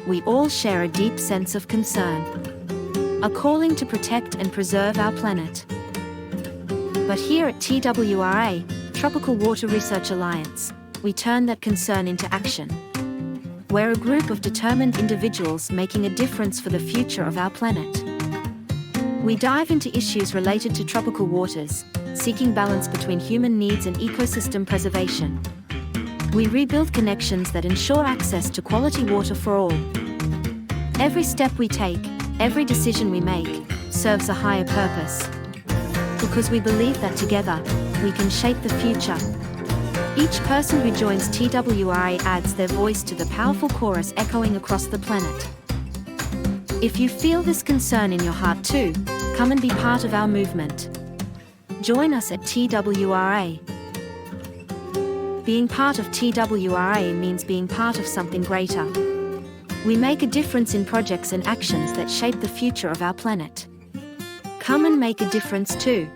we all share a deep sense of concern. A calling to protect and preserve our planet. But here at TWRA, Tropical Water Research Alliance, we turn that concern into action. We're a group of determined individuals making a difference for the future of our planet. We dive into issues related to tropical waters, seeking balance between human needs and ecosystem preservation. We rebuild connections that ensure access to quality water for all. Every step we take, every decision we make, serves a higher purpose. Because we believe that together, we can shape the future. Each person who joins TWRA adds their voice to the powerful chorus echoing across the planet. If you feel this concern in your heart too, come and be part of our movement. Join us at TWRA. Being part of TWRA means being part of something greater. We make a difference in projects and actions that shape the future of our planet. Come and make a difference too.